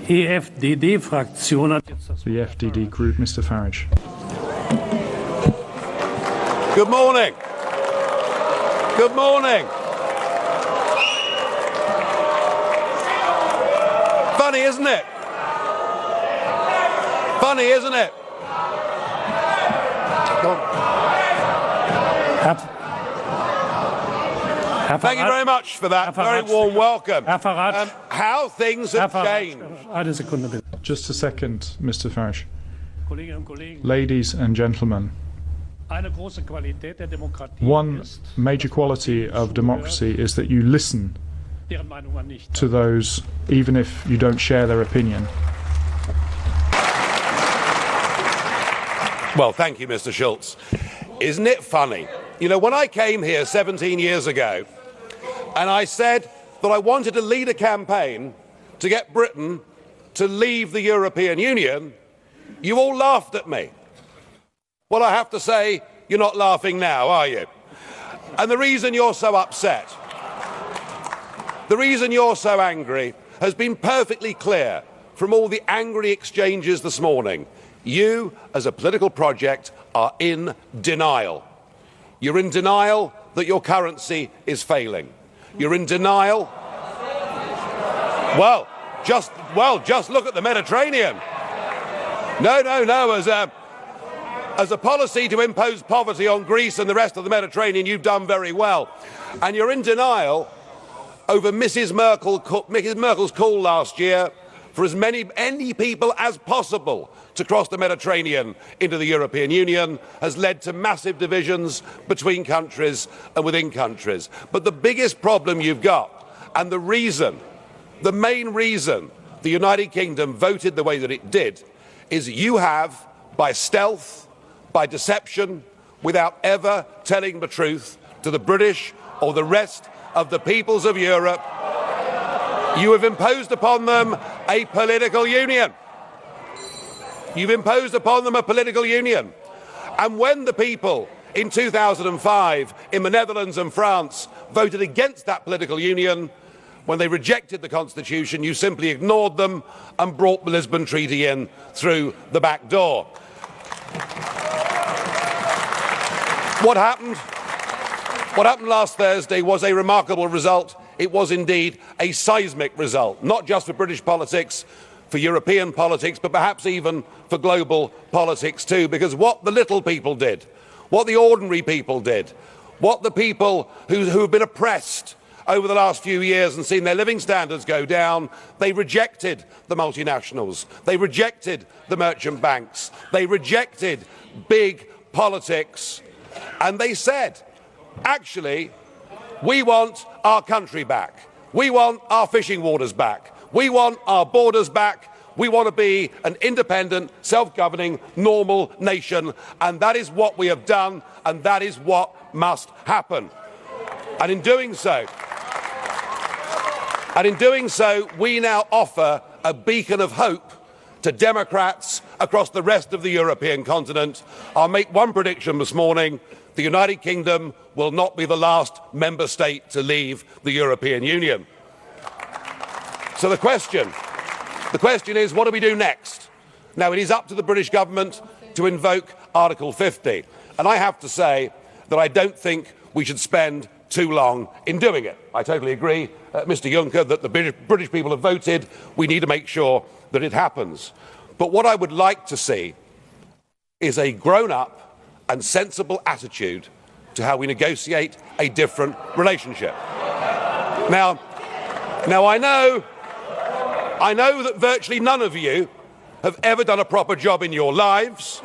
EFDD-Fraktion hat jetzt das. The FDD group, Mr. Farage. Good morning. Good morning. Funny, isn't it? Funny, isn't it? Thank you very much for that very warm welcome. Farage. How things have changed. Eine Sekunde bitte. Just a second, Mr. Farage. Kolleginnen und Kollegen, Ladies and gentlemen, eine große Qualität der Demokratie one ist, major quality of democracy is that you listen deren Meinung man nicht to those, even if you don't share their opinion. Well, thank you, Mr. Schulz. Isn't it funny? You know, when I came here 17 years ago, and I said that I wanted to lead a campaign to get Britain to leave the European Union, you all laughed at me. Well, I have to say, you're not laughing now, are you? And the reason you're so upset, the reason you're so angry, has been perfectly clear from all the angry exchanges this morning. You, as a political project, are in denial. You're in denial that your currency is failing. You're in denial. Well, just look at the Mediterranean. No. As a policy to impose poverty on Greece and the rest of the Mediterranean, you've done very well. And you're in denial over Mrs. Merkel's call last year for as many people as possible to cross the Mediterranean into the European Union has led to massive divisions between countries and within countries. But the biggest problem you've got, and the main reason the United Kingdom voted the way that it did, is you have, by stealth, by deception, without ever telling the truth to the British or the rest of the peoples of Europe, you have imposed upon them a political union. You've imposed upon them a political union. And when the people in 2005 in the Netherlands and France voted against that political union, when they rejected the Constitution, you simply ignored them and brought the Lisbon Treaty in through the back door. What happened last Thursday was a remarkable result. It was indeed a seismic result, not just for British politics, for European politics, but perhaps even for global politics too, because what the little people did, what the ordinary people did, what the people who have been oppressed over the last few years and seen their living standards go down, they rejected the multinationals, they rejected the merchant banks, they rejected big politics, and they said, actually, we want our country back. We want our fishing waters back. We want our borders back. We want to be an independent, self-governing, normal nation. And that is what we have done, and that is what must happen. And in doing so, we now offer a beacon of hope to Democrats across the rest of the European continent. I'll make one prediction this morning. The United Kingdom will not be the last member state to leave the European Union. So the question is, what do we do next? Now, it is up to the British government to invoke Article 50. And I have to say that I don't think we should spend too long in doing it. I totally agree, Mr. Juncker, that the British people have voted. We need to make sure that it happens. But what I would like to see is a grown-up and sensible attitude to how we negotiate a different relationship. Now I know that virtually none of you have ever done a proper job in your lives,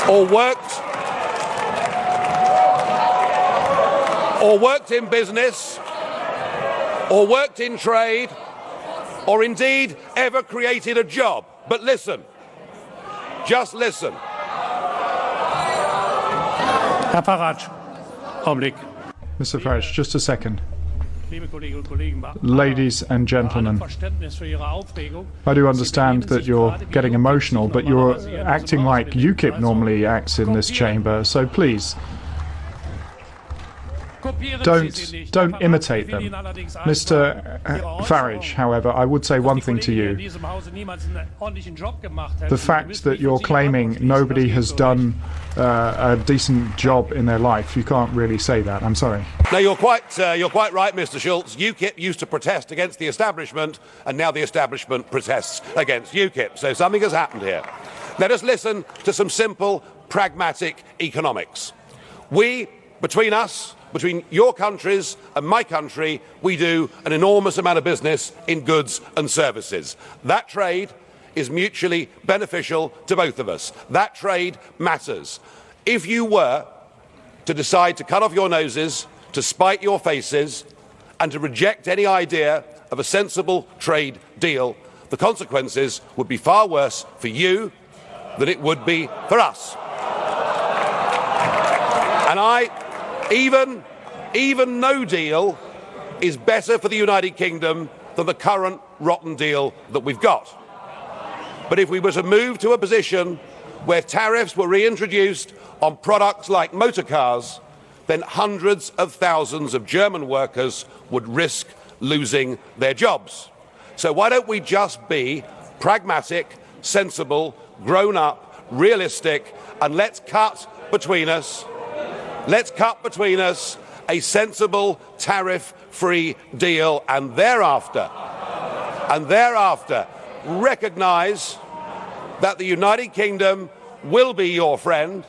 or worked in business, or worked in trade, or indeed ever created a job. But listen, just listen. Herr Farage, Augenblick. Mr. Farage, just a second. Ladies and gentlemen, I do understand that you're getting emotional, but you're acting like UKIP normally acts in this chamber, so please. Don't imitate them. Mr. Farage, however, I would say one thing to you. The fact that you're claiming nobody has done a decent job in their life, you can't really say that. I'm sorry. No, you're quite right, Mr. Schulz. UKIP used to protest against the establishment, and now the establishment protests against UKIP. So something has happened here. Let us listen to some simple, pragmatic economics. Between us, between your countries and my country, we do an enormous amount of business in goods and services. That trade is mutually beneficial to both of us. That trade matters. If you were to decide to cut off your noses, to spite your faces, and to reject any idea of a sensible trade deal, the consequences would be far worse for you than it would be for us. And even no deal is better for the United Kingdom than the current rotten deal that we've got. But if we were to move to a position where tariffs were reintroduced on products like motor cars, then hundreds of thousands of German workers would risk losing their jobs. So why don't we just be pragmatic, sensible, grown up, realistic, and let's cut between us a sensible tariff-free deal, and thereafter recognise that the United Kingdom will be your friend,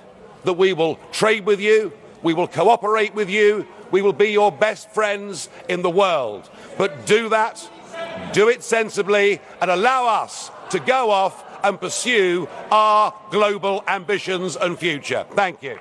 that we will trade with you, we will cooperate with you, we will be your best friends in the world. But do it sensibly, and allow us to go off and pursue our global ambitions and future. Thank you.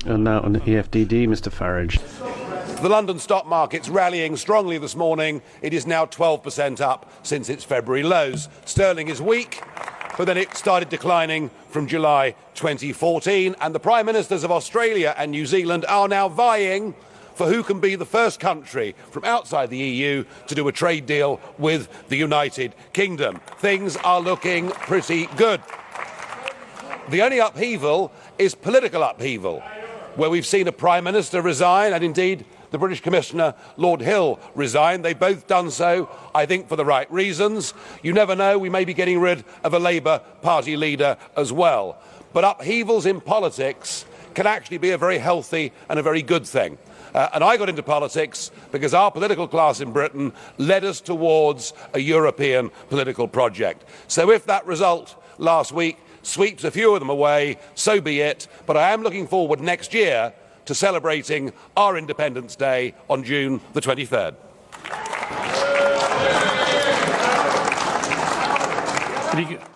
And now on the EFDD, Mr. Farage. The London stock market's rallying strongly this morning. It is now 12% up since its February lows. Sterling is weak, but then it started declining from July 2014. And the Prime Ministers of Australia and New Zealand are now vying for who can be the first country from outside the EU to do a trade deal with the United Kingdom. Things are looking pretty good. The only upheaval is political upheaval, where we've seen a Prime Minister resign, and indeed the British Commissioner, Lord Hill, resign. They've both done so, I think, for the right reasons. You never know, we may be getting rid of a Labour Party leader as well. But upheavals in politics can actually be a very healthy and a very good thing. And I got into politics because our political class in Britain led us towards a European political project. So if that result last week sweeps a few of them away, so be it. But I am looking forward next year to celebrating our Independence Day on June the 23rd.